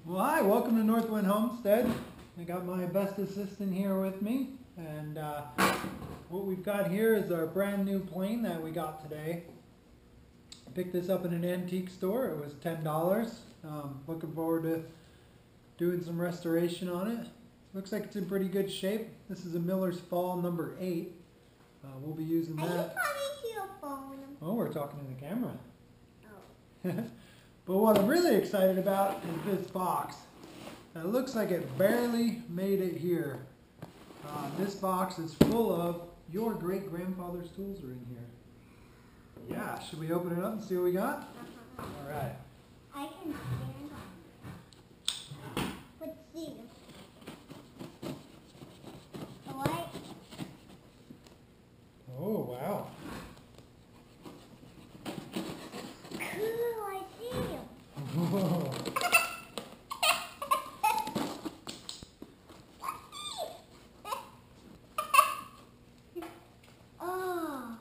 Well, hi, welcome to Northwind Homestead. I got my best assistant here with me, and what we've got here is our brand new plane that we got today. I picked this up in an antique store. It was $10. Looking forward to doing some restoration on it. Looks like it's in pretty good shape. This is a Miller's Fall number 8. We'll be using that. Are you talking to your phone? Oh, we're talking in the camera. Oh. But what I'm really excited about is this box. It looks like it barely made it here. This box is full of your great-grandfather's tools are in here. Yeah, should we open it up and see what we got? All right. I can stand on it. Let's see. What? Oh, wow. Cool, I see you. Whoa. Oh,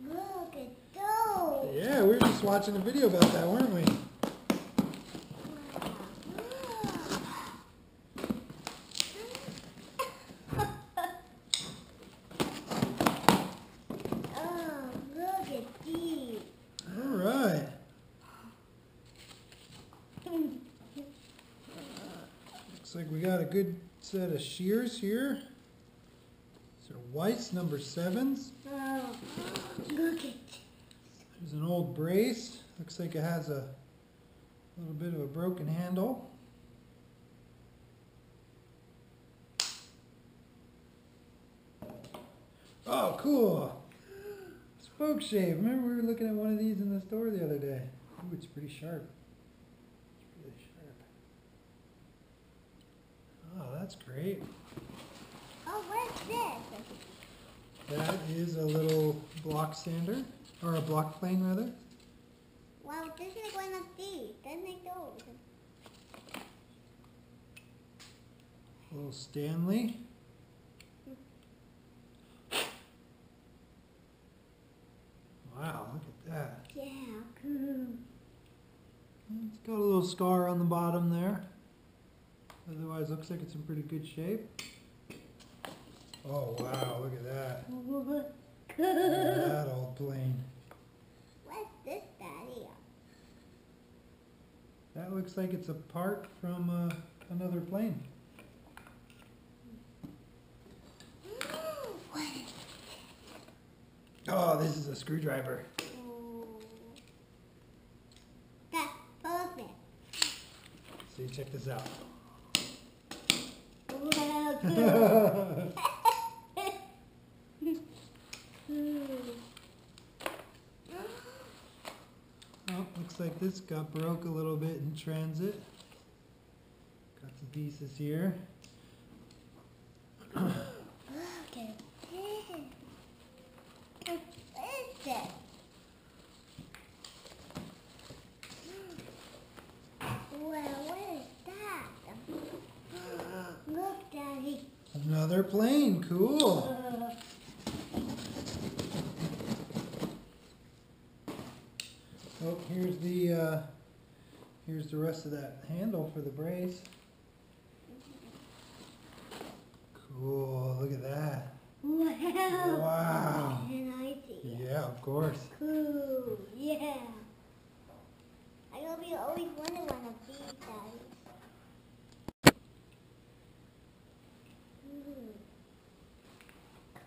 look at those. Yeah, we were just watching a video about that, weren't we? Oh, look at these. All right. Looks like we got a good set of shears here. These are Weiss number 7s. Oh, look at. There's an old brace. Looks like it has a little bit of a broken handle. Oh, cool. Spokeshave. Remember we were looking at one of these in the store the other day. Ooh, it's pretty sharp. It's really sharp. Oh, that's great. Oh, what's this? That is a little block sander, or a block plane rather. Wow, this is one of these. Then they go. A little Stanley. Wow, look at that. Yeah, cool. It's got a little scar on the bottom there. Otherwise, looks like it's in pretty good shape. Oh wow, look at that. Look at that old plane. What's this, Daddy? That looks like it's a part from another plane. What? Oh, this is a screwdriver. Oh. That's perfect. See, check this out. Wow, cool. Oh, looks like this got broke a little bit in transit. Got some pieces here. Look at this. What is this? Well, what is that? Look, Daddy. Another plane, cool. Oh, here's the rest of that handle for the brace. Cool, look at that. Wow. Wow. Can I see it? Yeah, of course. Cool. Yeah. I always wanted one of these, Daddy.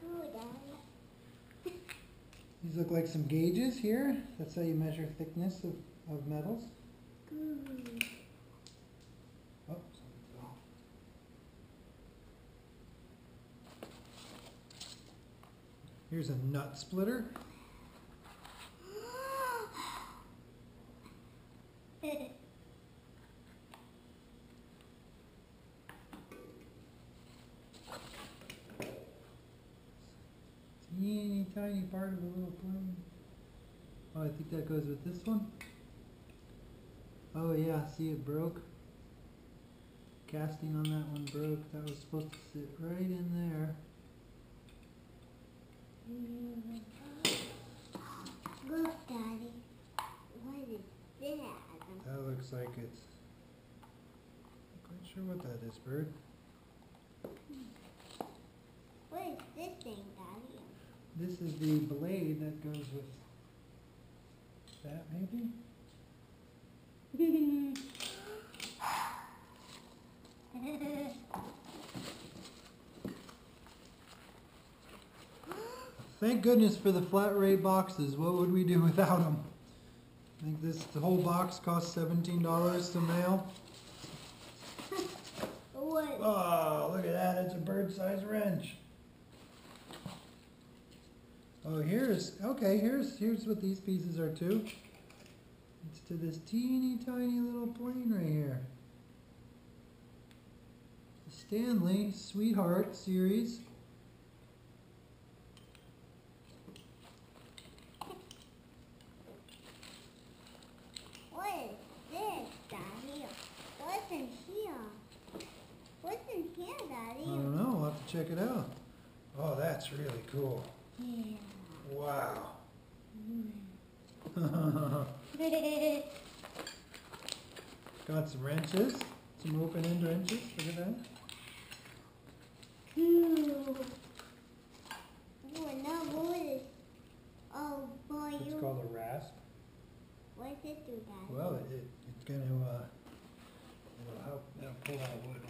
Cool, Daddy. These look like some gauges here. That's how you measure thickness of metals. Cool. Oh, something fell. Here's a nut splitter. Teeny tiny part of the little plane. Oh, I think that goes with this one. Oh yeah, see it broke. Casting on that one broke. That was supposed to sit right in there. Look, Daddy. What is that? That looks like it's sure what that is, Bird. What is this thing, Daddy? This is the blade that goes with that, maybe? Thank goodness for the flat rate boxes. What would we do without them? I think the whole box costs $17 to mail. What? Oh, look at that. It's a bird-sized wrench. Oh, here's what these pieces are to. It's to this teeny tiny little plane right here. The Stanley Sweetheart series. What is this, Daddy? What's in here? What's in here, Daddy? I don't know. We'll have to check it out. Oh, that's really cool. Yeah. Wow. Got some wrenches. Some open-end wrenches. Look at that. Ooh. Oh, no, what is? Oh, boy, It's called a rasp. What does it do, Daddy? Well, it's going to it'll help pull out wood.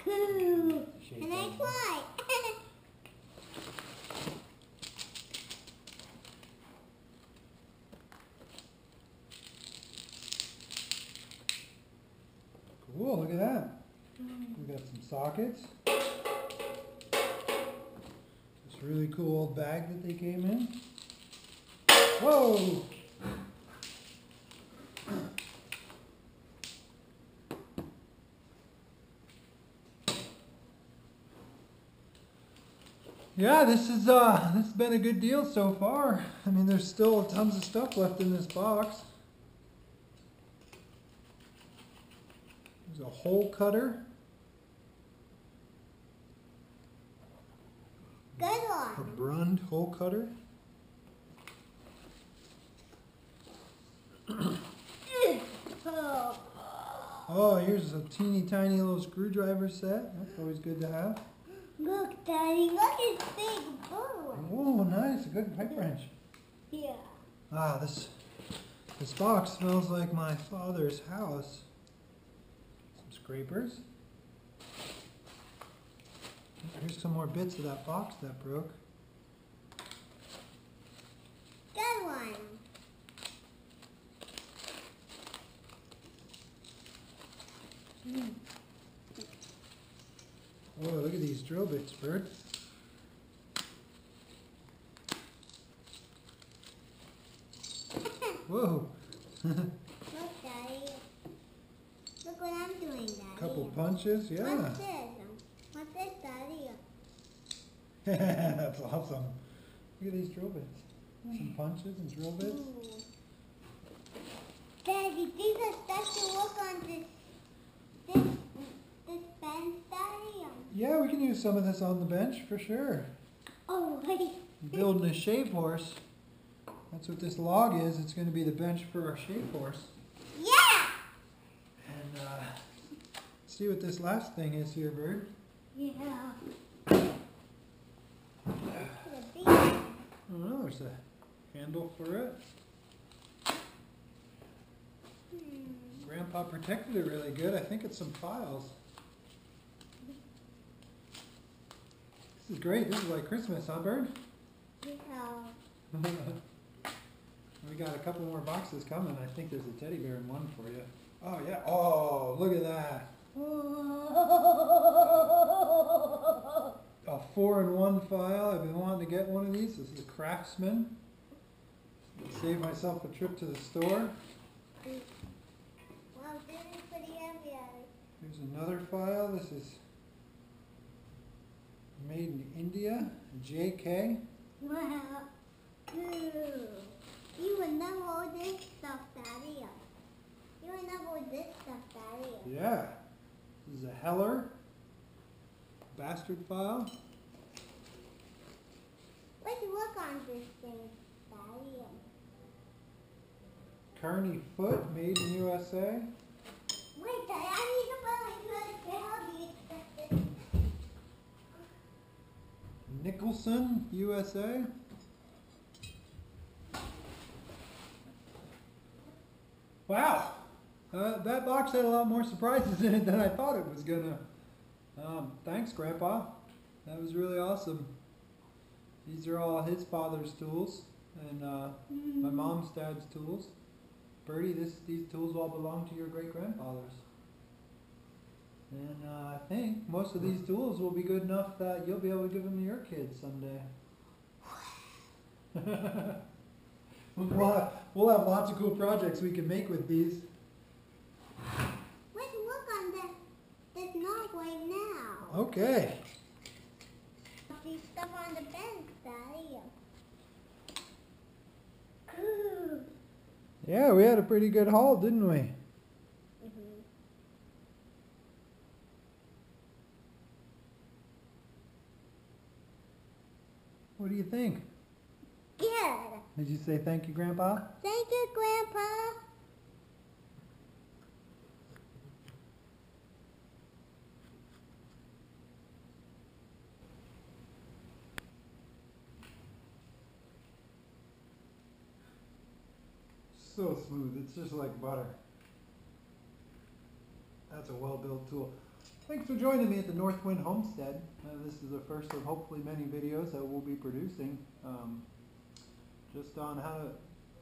Cool. Shape Can I that. try? Cool, look at that. We got some sockets. This really cool old bag that they came in. Whoa! Yeah, this has been a good deal so far. I mean, there's still tons of stuff left in this box. There's a hole cutter. Good A one. Brund hole cutter. Oh. Oh, here's a teeny tiny little screwdriver set. That's always good to have. Look, Daddy, look at this big bird. Oh, nice. A good pipe wrench. Yeah. Ah, this box smells like my father's house. Some scrapers. Here's some more bits of that box that broke. Good one. Oh, look at these drill bits, Bird. Whoa. Look, Daddy. Look what I'm doing, Daddy. Couple punches, yeah. What's this? What's this, Daddy? That's awesome. Look at these drill bits. Some punches and drill bits. Ooh. Daddy, these are stuff to work on this bench, Daddy. Yeah, we can use some of this on the bench for sure. Oh, wait. Building a shave horse. That's what this log is. It's going to be the bench for our shave horse. Yeah! And see what this last thing is here, Bird. Yeah. I don't know. There's a handle for it. Grandpa protected it really good. I think it's some files. This is great. This is like Christmas, huh, Bird? Yeah. We got a couple more boxes coming. I think there's a teddy bear in one for you. Oh, yeah. Oh, look at that. A 4-in-1 file. I've been wanting to get one of these. This is a Craftsman. Save myself a trip to the store. Wow, this is pretty heavy. Here's another file. This is made in India. JK. Wow. Ooh. You would never hold this stuff, Daddy. You would never hold this stuff, Daddy. Yeah. This is a Heller bastard file. Let's work on this thing, Daddy. Kearney Foot, made in USA. Wait, Daddy, I need to put my good down. Nicholson, USA. Wow, that box had a lot more surprises in it than I thought it was gonna. Thanks, Grandpa. That was really awesome. These are all his father's tools and my mom's dad's tools. Bertie, these tools all belong to your great-grandfathers. And I think most of these tools will be good enough that you'll be able to give them to your kids someday. We'll have lots of cool projects we can make with these. Let's work on this knob right now. Okay. See stuff on the bench, Daddy. Cool. Yeah, we had a pretty good haul, didn't we? What do you think? Good. Did you say thank you, Grandpa? Thank you, Grandpa. So smooth, it's just like butter. That's a well-built tool. Thanks for joining me at the Northwind Homestead. This is the first of hopefully many videos that we'll be producing just on how to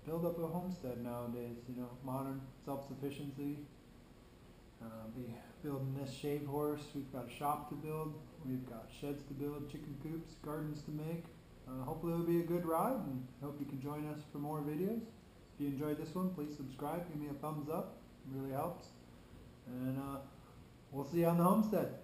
build up a homestead nowadays, you know, modern self-sufficiency. Be building this shave horse, we've got a shop to build, we've got sheds to build, chicken coops, gardens to make. Hopefully it'll be a good ride, and hope you can join us for more videos. If you enjoyed this one, please subscribe, give me a thumbs up, it really helps. And we'll see you on the homestead.